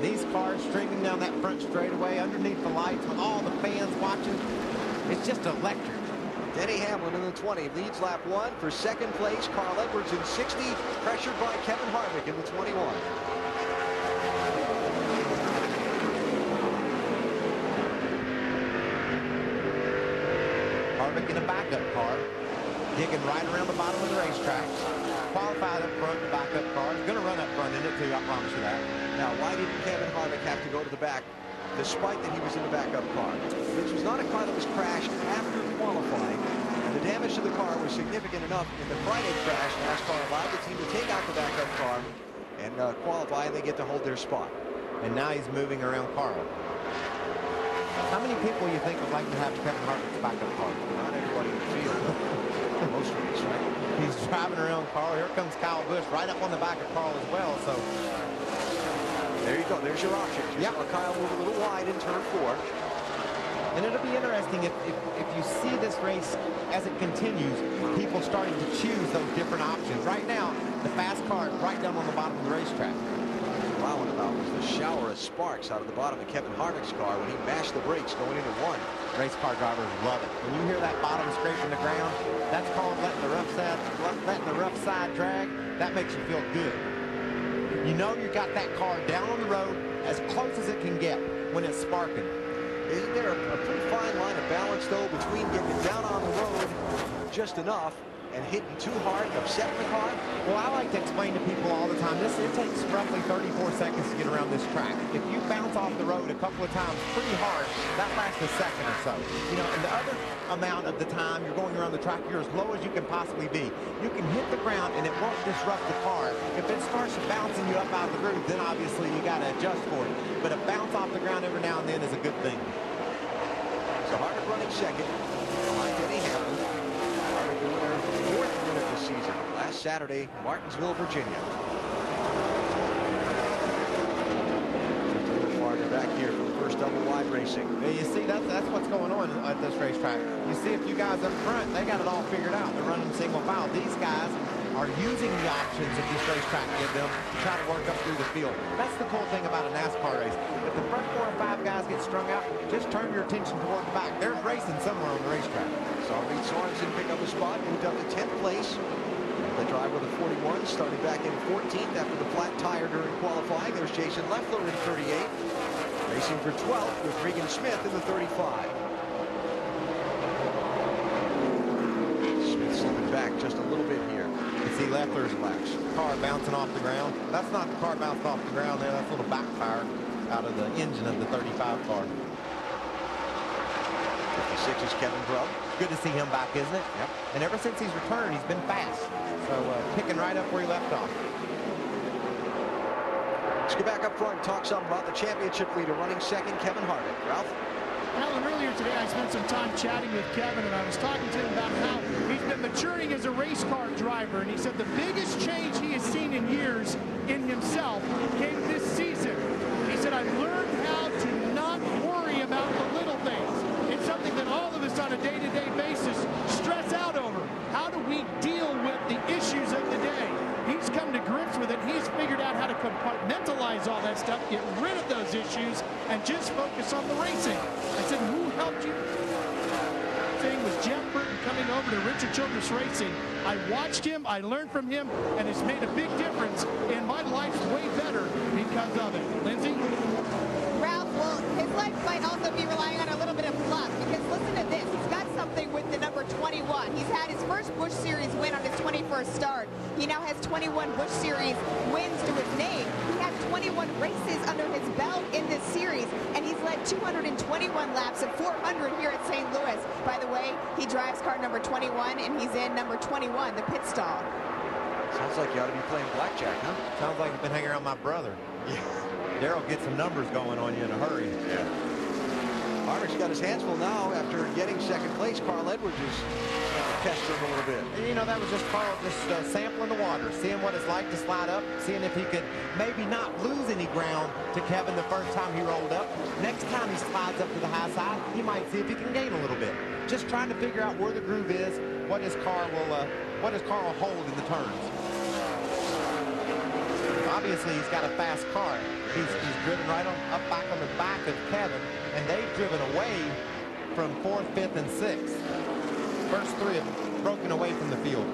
And these cars streaming down that front straightaway underneath the lights with all the fans watching, it's just electric. Denny Hamlin in the 20 leads lap 1 for second place. Carl Edwards in 60, pressured by Kevin Harvick in the 21. Harvick in a backup car, digging right around the bottom of the racetrack. Qualified up front, the backup car. He's going to run up front in it too, I promise you that. Now, why didn't Kevin Harvick have to go to the back, despite that he was in the backup car? This was not a car that was crashed after qualifying, and the damage to the car was significant enough in the Friday crash. NASCAR allowed the team to take out the backup car and qualify, and they get to hold their spot. And now he's moving around Carl. How many people you think would like to have Kevin Harvick's backup car? Not everybody in the field. Most of us, right? He's driving around Carl. Here comes Kyle Busch right up on the back of Carl as well. So there you go. There's your options. You saw Kyle move a little wide in turn 4. And it'll be interesting if you see this race as it continues, people starting to choose those different options. Right now, the fast car is right down on the bottom of the racetrack. Wowing about was the shower of sparks out of the bottom of Kevin Harvick's car when he mashed the brakes going into 1. Race car drivers love it. When you hear that bottom scraping the ground, that's called letting the rough side drag. That makes you feel good. You know you got that car down on the road as close as it can get when it's sparking. Isn't there a pretty fine line of balance, though, between getting down on the road just enough and hitting too hard and upsetting the car? Well, I like to explain to people all the time, it takes roughly 34 seconds to get around this track. If you bounce off the road a couple of times pretty hard, that lasts a second or so. You know, and the other amount of the time you're going around the track, you're as low as you can possibly be. You can hit the ground and it won't disrupt the car. If it starts bouncing you up out of the groove, then obviously you got to adjust for it. But a bounce off the ground every now and then is a good thing. So Harvick running second behind Denny Hamlin. Harvick the winner, 4th winner this season. Last Saturday, Martinsville, Virginia. Just a little farther back here for the first double wide racing. Yeah, you see, that's what's going on at this racetrack. You see a few guys up front, they got it all figured out. They're running single file. These guys are using the options that this racetrack gives them to try to work up through the field. That's the cool thing about a NASCAR race. If the front 4 or 5 guys get strung out, just turn your attention toward the back. There's racing somewhere on the racetrack. Saw Reed Sorensen pick up a spot, moved up to 10th place. The driver with a 41 started back in 14th after the flat tire during qualifying. There's Jason Leffler in 38. Racing for 12th with Regan Smith in the 35. Smith slipping back just a little bit here. You see Leffler's car bouncing off the ground. That's not the car bounced off the ground there. That's a little backfire out of the engine of the 35 car. 56 is Kevin Grubb. Good to see him back, isn't it? Yep. And ever since he's returned, he's been fast. So picking right up where he left off. Let's get back up front and talk some about the championship leader running second, Kevin Harvick. Ralph? Alan, earlier today I spent some time chatting with Kevin, and I was talking to him about how he's been maturing as a race car driver, and he said the biggest change he has seen in years in himself came this season. He said, I learned how to not worry about the little things. It's something that all of us on a day-to-day basis stress out over. How do we deal with the issues of the day? He's come to grips with it. He's figured out how to compartmentalize all that stuff, get rid of those issues, and just focus on the racing. I said, who helped you? Thing was Jeff Burton coming over to Richard Childress Racing. I watched him, I learned from him, and it's made a big difference, and my life's way better because of it. Lindsay? Ralph, well, his life might also be relying on a little bit of luck, because listen to this. He's got something with the number 21. He's had his first Busch Series win on his 21st start. He now has 21 Busch Series wins to his name. He has 21 races under his belt in this series, and he's led 221 laps of 400 here at St. Louis. By the way, he drives car number 21, and he's in number 21, the pit stall. Sounds like you ought to be playing blackjack, huh? Sounds like you've been hanging around my brother. Yeah. Daryl gets some numbers going on you in a hurry. Yeah. Harvick's got his hands full now after getting second place. Carl Edwards is pestering a little bit. And, you know, that was just Carl just sampling the water, seeing what it's like to slide up, seeing if he could maybe not lose any ground to Kevin the first time he rolled up. Next time he slides up to the high side, he might see if he can gain a little bit. Just trying to figure out where the groove is, what his car will hold in the turns. Obviously, he's got a fast car. He's driven right on up back on the back of Kevin, and they've driven away from 4th, 5th, and 6th. First 3 have broken away from the field.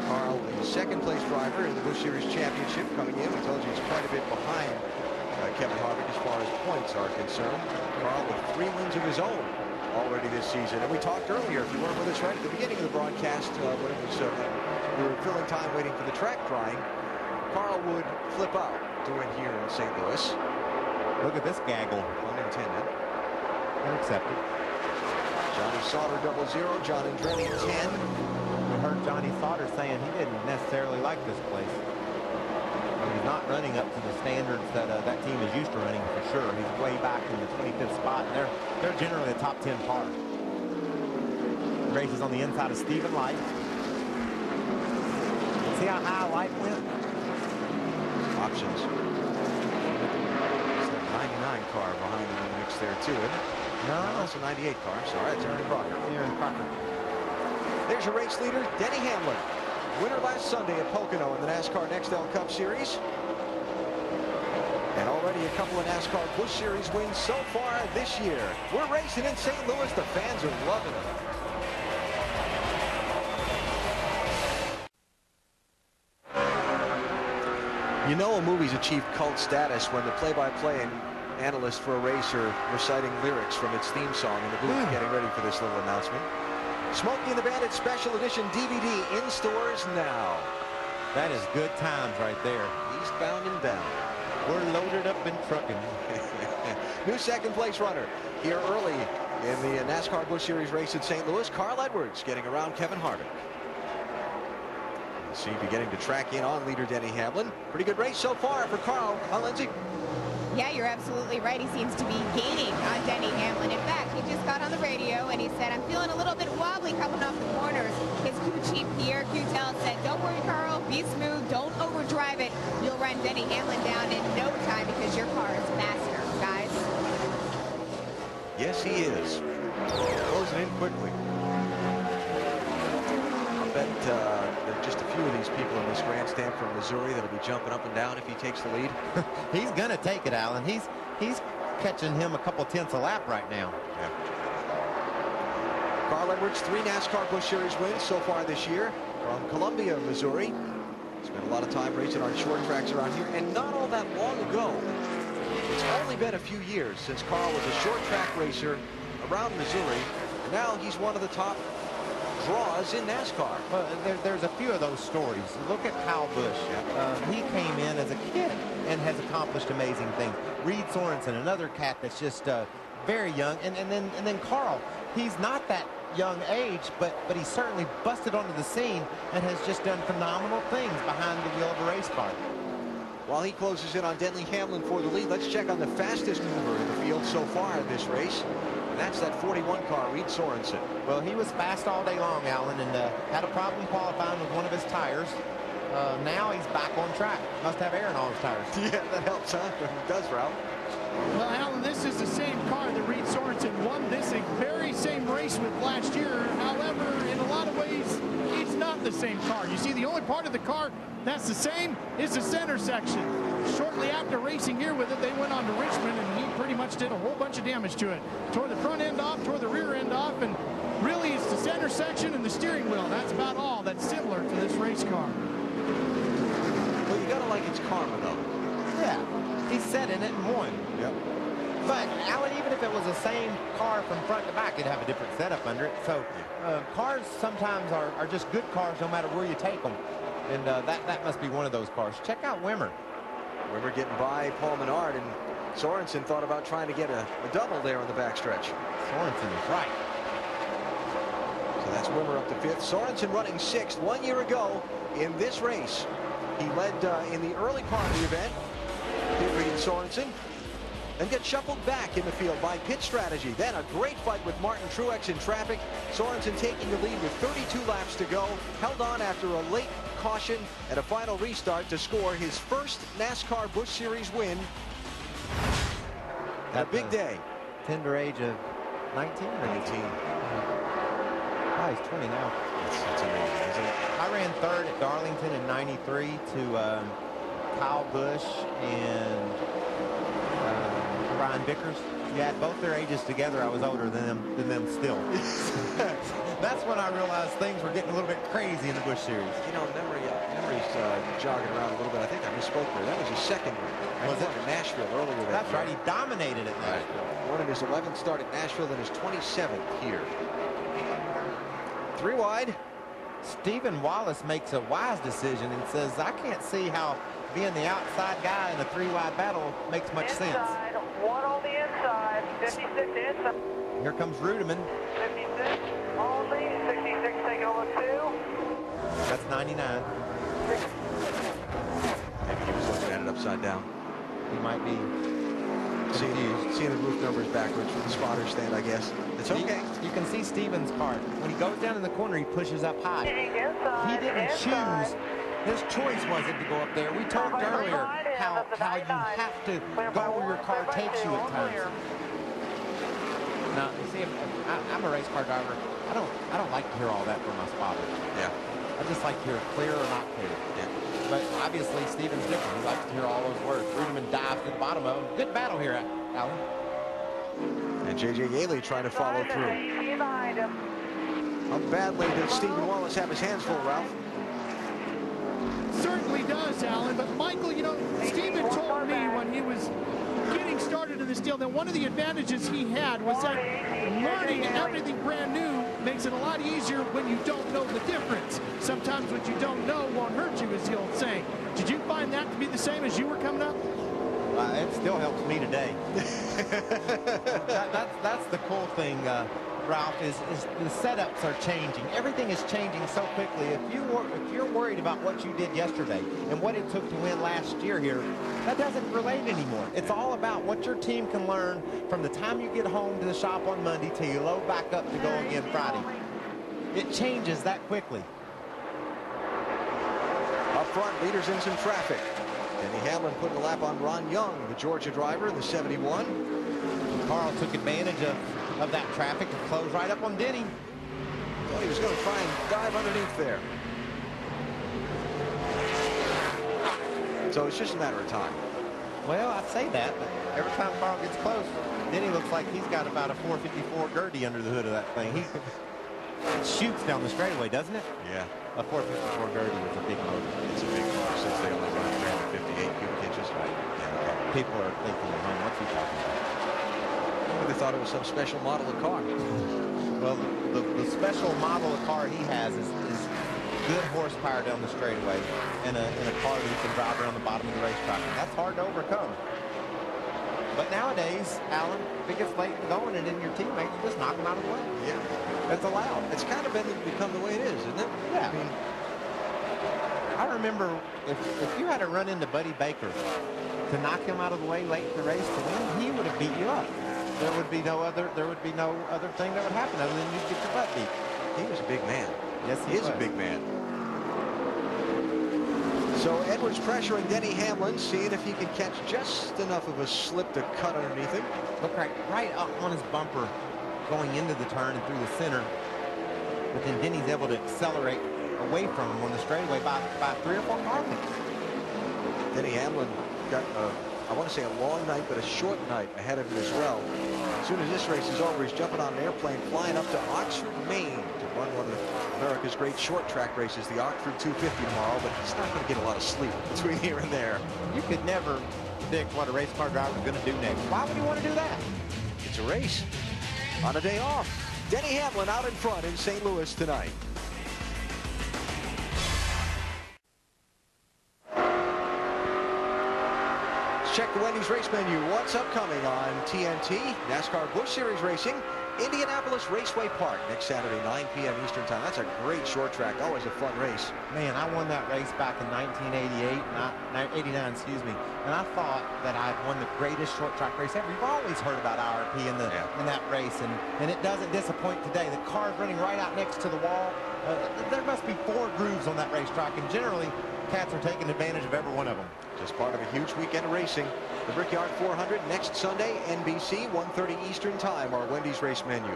Carl, the second-place driver in the Busch Series Championship, coming in. We told you he's quite a bit behind Kevin Harvick as far as points are concerned. Carl with 3 wins of his own already this season. And we talked earlier, if you weren't with us right at the beginning of the broadcast, when it was we were filling time waiting for the track drying, Carl would flip out doing here in St. Louis. Look at this gaggle. Unintended. Unaccepted. Johnny Sauter 0-0. John Andretti 10. We heard Johnny Sauter saying he didn't necessarily like this place. He's not running up to the standards that that team is used to running for sure. He's way back in the 25th spot. And they're generally a top 10 car. Races on the inside of Stephen Light. See how high Light went? Options. It's a 99 car behind him in the mix there too, isn't it? No, it's a 98 car. Sorry, it's Aaron Crocker. Aaron Crocker. There's your race leader, Denny Hamlin. Winner last Sunday at Pocono in the NASCAR Nextel Cup Series. And already a couple of NASCAR Busch Series wins so far this year. We're racing in St. Louis. The fans are loving it. You know a movie's achieved cult status when the play-by-play and analyst for a race are reciting lyrics from its theme song in the booth getting ready for this little announcement. Smokey and the Bandit Special Edition DVD in stores now. That is good times right there. Eastbound and down. We're loaded up in trucking. New second-place runner here early in the NASCAR Busch Series race at St. Louis. Carl Edwards getting around Kevin Harvick. See, beginning to track in on leader Denny Hamlin. Pretty good race so far for Carl. Huh, Lindsay? Yeah, you're absolutely right. He seems to be gaining on Denny Hamlin. In fact, he just got on the radio and he said, I'm feeling a little bit wobbly coming off the corners. His crew chief Pierre Cutel said, don't worry, Carl, be smooth, don't overdrive it. You'll run Denny Hamlin down in no time because your car is faster, guys. Yes, he is. Closing in quickly. I bet there are just a few of these people in this grandstand from Missouri that'll be jumping up and down if he takes the lead. He's going to take it, Alan. He's catching him a couple tenths a lap right now. Yeah. Carl Edwards, 3 NASCAR Busch Series wins so far this year from Columbia, Missouri. Spent a lot of time racing on short tracks around here, and not all that long ago. It's only been a few years since Carl was a short track racer around Missouri, and now he's one of the top draws in NASCAR. Well, there's a few of those stories. Look at Kyle Busch. He came in as a kid and has accomplished amazing things. Reed Sorensen, another cat that's just very young, and then Carl. He's not that young age, but he certainly busted onto the scene and has just done phenomenal things behind the wheel of a race car. While he closes in on Denny Hamlin for the lead, let's check on the fastest mover in the field so far in this race. And that's that 41 car, Reed Sorensen. Well, he was fast all day long, Alan, and had a problem qualifying with one of his tires. Now he's back on track. Must have air in all his tires. Yeah, that helps, huh? It does, Ralph. Well, Alan, this is the same car that Reed Sorensen won this very same race with last year. However, in a lot of ways, it's not the same car. You see, the only part of the car that's the same is the center section. Shortly after racing here with it, they went on to Richmond, and he pretty much did a whole bunch of damage to it. Tore the front end off, tore the rear end off, and really it's the center section and the steering wheel. That's about all that's similar to this race car. Well, you gotta like its karma, though. Yeah, he sat in it and won. Yep. But, Alan, even if it was the same car from front to back, it'd have a different setup under it. So cars sometimes are just good cars no matter where you take them. And that must be one of those cars. Check out Wimmer. Wimmer getting by Paul Menard, and Sorensen thought about trying to get a double there on the backstretch. Sorensen is right. So that's Wimmer up to 5th. Sorensen running 6th 1 year ago in this race. He led in the early part of the event. Did Reed Sorensen. And get shuffled back in the field by pit strategy. Then a great fight with Martin Truex in traffic. Sorensen taking the lead with 32 laps to go. Held on after a late caution and a final restart to score his first NASCAR Busch Series win. At a big day. Tender age of 19 or 19. Oh, he's 20 now. That's amazing, isn't it? I ran 3rd at Darlington in '93 to Kyle Busch and and Vickers, you add both their ages together, I was older than them still. That's when I realized things were getting a little bit crazy in the Busch Series. You know, memory's jogging around a little bit. I think I misspoke there. That was his second win. Was it? In Nashville earlier that That's year. right. He dominated at Nashville. Won in his 11th start at Nashville and his 27th here. 3 wide. Stephen Wallace makes a wise decision and says, I can't see how being the outside guy in a 3-wide battle makes much sense. One on the inside, 56 inside. Here comes Rudeman. 56 only, 66 taking over 2. That's 99. Maybe he was looking at it upside down. He might be. Seeing the roof numbers backwards from the spotter stand, I guess. It's okay. You can see Stephen's card. When he goes down in the corner, he pushes up high. Inside, He didn't choose. His choice wasn't to go up there. We talked earlier how you have to go where your car takes you at times. Now, you see, I'm a race car driver. I don't like to hear all that from my spotter. Yeah. I just like to hear clear or not clear. Yeah. But obviously, Stephen's different. He likes to hear all those words. Rudeman dives to the bottom of them. Good battle here, Alan. And J.J. Yaley trying to follow through. Behind him. How badly did Stephen Wallace have his hands full, Ralph? Certainly does, Alan. But Michael, you know, Stephen told me when he was getting started in this deal that one of the advantages he had was that learning everything brand new makes it a lot easier when you don't know the difference. Sometimes what you don't know won't hurt you, is the old saying. Did you find that to be the same as you were coming up? It still helps me today. That's the cool thing, Ralph, is the setups are changing. Everything is changing so quickly. If you're worried about what you did yesterday and what it took to win last year here, that doesn't relate anymore. It's all about what your team can learn from the time you get home to the shop on Monday till you load back up to go again Friday. It changes that quickly. Up front, leaders in some traffic. Denny Hamlin putting a lap on Ron Young, the Georgia driver in the 71. Carl took advantage of that traffic to close right up on Denny. Thought he was going to try and dive underneath there. So it's just a matter of time. Well, I'd say that, but every time Carl gets close, Denny looks like he's got about a 454 Gertie under the hood of that thing. He shoots down the straightaway, doesn't it? Yeah. A 454 Gertie is a big motor. It's a big motor since they only run 358 cubic inches. Right. Yeah. People are thinking at home, what's he talking about? They thought it was some special model of car. Well, the special model of car he has is good horsepower down the straightaway in a car that he can drive around the bottom of the racetrack. And that's hard to overcome. But nowadays, Alan, if it gets late in going and in your teammate, you just knock them out of the way. Yeah. That's allowed. It's kind of become the way it is, isn't it? Yeah. I mean, I remember if you had to run into Buddy Baker to knock him out of the way late in the race to win, he would have beat you up. There would be no other thing that would happen other than you'd get your butt beat. he was a big man. Yes, He is a big man. So Edwards pressuring Denny Hamlin, seeing if he can catch just enough of a slip to cut underneath him. Look right up on his bumper going into the turn and through the center. But then Denny's able to accelerate away from him on the straightaway by 3 or 4 car lengths. Denny Hamlin got, I want to say a long night, but a short night ahead of him as well. As soon as this race is over, he's jumping on an airplane, flying up to Oxford, Maine to run one of America's great short track races, the Oxford 250 tomorrow, but he's not going to get a lot of sleep between here and there. You could never predict what a race car driver is going to do next. Why would he want to do that? It's a race on a day off. Denny Hamlin out in front in St. Louis tonight. Check the Wendy's race menu. What's upcoming on TNT? NASCAR Busch Series Racing, Indianapolis Raceway Park next Saturday, 9 p.m. Eastern Time. That's a great short track. Always a fun race. Man, I won that race back in 1989, excuse me. And I thought that I'd won the greatest short track race ever. You've always heard about IRP in that race, and it doesn't disappoint today. The car's running right out next to the wall. There must be 4 grooves on that racetrack, and generally, cats are taking advantage of every one of them. Just part of a huge weekend of racing. The Brickyard 400 next Sunday, NBC, 1:30 Eastern Time, our Wendy's race menu.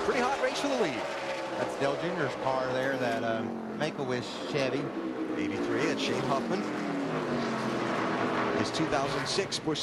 Pretty hot race for the lead. That's Dale Jr.'s car there, that Make-A-Wish Chevy. 83, that's Shane Huffman. His 2006 Busch